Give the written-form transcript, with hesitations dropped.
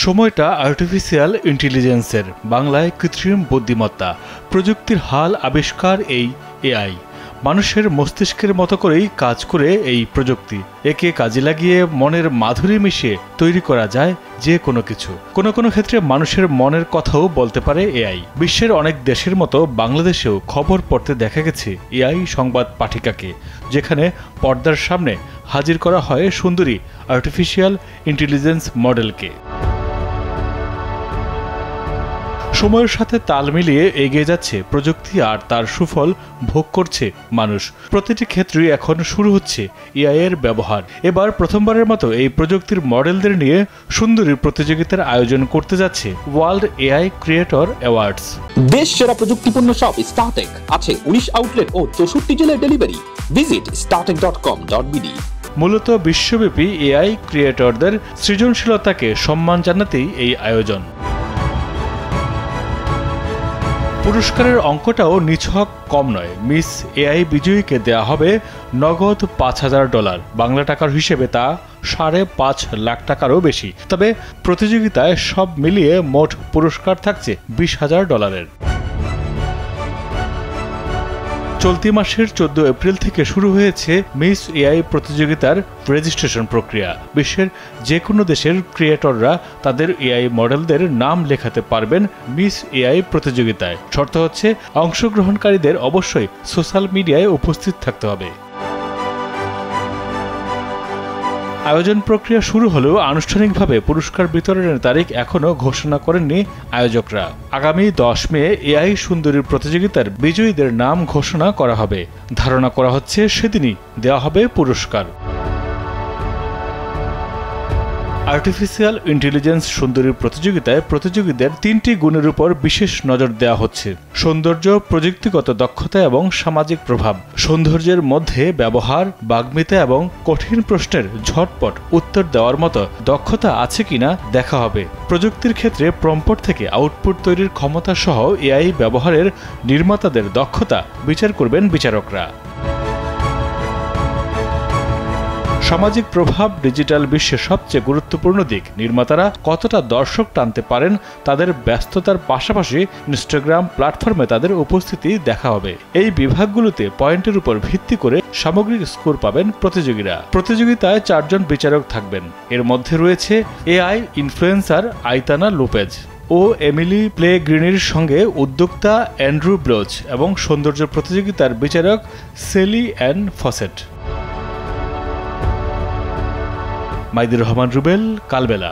সময়টা আর্টিফিশিয়াল ইন্টেলিজেন্সের, বাংলায় কৃত্রিম বুদ্ধিমত্তা। প্রযুক্তির হাল আবিষ্কার এই এআই। মানুষের মস্তিষ্কের মতো করেই কাজ করে এই প্রযুক্তি। একে কাজে লাগিয়ে মনের মাধুরী মিশিয়ে তৈরি করা যায় যে কোনো কিছু। কোনো কোনো ক্ষেত্রে মানুষের মনের কথাও বলতে পারে এআই। বিশ্বের অনেক দেশের মতো বাংলাদেশেও খবর পড়তে দেখা গেছে এআই সংবাদ পাঠিকাকে, যেখানে পর্দার সামনে হাজির করা হয় সুন্দরী আর্টিফিশিয়াল ইন্টেলিজেন্স মডেলকে। সময়ের সাথে তাল মিলিয়ে এগিয়ে যাচ্ছে প্রযুক্তি, আর তার সুফল ভোগ করছে মানুষ। প্রতিটি ক্ষেত্রেই এখন শুরু হচ্ছে এআই এর ব্যবহার। এবার প্রথমবারের মতো এই প্রযুক্তির মডেলদের নিয়ে সুন্দরী প্রতিযোগিতার আয়োজন করতে যাচ্ছে ওয়ার্ল্ড এআই ক্রিয়েটর অ্যাওয়ার্ডস। দেশ সেরা প্রযুক্তিপূর্ণ শপ স্টারটেক আছে 19 আউটলেট ও 64 জেলায় ডেলিভারি। Visit startek.com.bd। মূলত বিশ্বব্যাপী এআই ক্রিয়েটরদের সৃজনশীলতাকে সম্মান জানাতেই এই আয়োজন। পুরস্কারের অঙ্কটাও নিছক কম নয়। মিস এআই বিজয়ীকে দেয়া হবে নগদ $5,000। বাংলা টাকার হিসেবে তা 5.5 লাখ টাকারও বেশি। তবে প্রতিযোগিতায় সব মিলিয়ে মোট পুরস্কার থাকছে $20,000। চলতি মাসের 14 এপ্রিল থেকে শুরু হয়েছে মিস এআই প্রতিযোগিতার রেজিস্ট্রেশন প্রক্রিয়া। বিশ্বের যে কোনো দেশের ক্রিয়েটররা তাদের এআই মডেলদের নাম লেখাতে পারবেন মিস এআই প্রতিযোগিতায়। শর্ত হচ্ছে অংশগ্রহণকারীদের অবশ্যই সোশ্যাল মিডিয়ায় উপস্থিত থাকতে হবে। আয়োজন প্রক্রিয়া শুরু হলেও আনুষ্ঠানিকভাবে পুরস্কার বিতরণের তারিখ এখনও ঘোষণা করেননি আয়োজকরা। আগামী 10 মে এআই সুন্দরী প্রতিযোগিতার বিজয়ীদের নাম ঘোষণা করা হবে। ধারণা করা হচ্ছে সেদিনই দেওয়া হবে পুরস্কার। আর্টিফিশিয়াল ইন্টেলিজেন্স সুন্দরীর প্রতিযোগিতায় প্রতিযোগীদের 3টি গুণের উপর বিশেষ নজর দেওয়া হচ্ছে: সৌন্দর্য, প্রযুক্তিগত দক্ষতা এবং সামাজিক প্রভাব। সৌন্দর্যের মধ্যে ব্যবহার, বাগ্মিতা এবং কঠিন প্রশ্নের ঝটপট উত্তর দেওয়ার মতো দক্ষতা আছে কিনা দেখা হবে। প্রযুক্তির ক্ষেত্রে প্রম্পট থেকে আউটপুট তৈরির ক্ষমতা সহ এআই ব্যবহারের নির্মাতাদের দক্ষতা বিচার করবেন বিচারকরা। সামাজিক প্রভাব ডিজিটাল বিশ্বের সবচেয়ে গুরুত্বপূর্ণ দিক। নির্মাতারা কতটা দর্শক টানতে পারেন তাদের ব্যস্ততার পাশাপাশি ইনস্টাগ্রাম প্ল্যাটফর্মে তাদের উপস্থিতি দেখা হবে। এই বিভাগগুলোতে পয়েন্টের উপর ভিত্তি করে সামগ্রিক স্কোর পাবেন প্রতিযোগীরা। প্রতিযোগিতায় 4 জন বিচারক থাকবেন। এর মধ্যে রয়েছে এআই ইনফ্লুয়েন্সার আইতানা লোপেজ ও এমিলি প্লেগ্রিনির সঙ্গে উদ্যোক্তা অ্যান্ড্রু ব্লোচ এবং সৌন্দর্য প্রতিযোগিতার বিচারক Sally Ann Fawcett. Maidur Rahman Rubel, কালবেলা।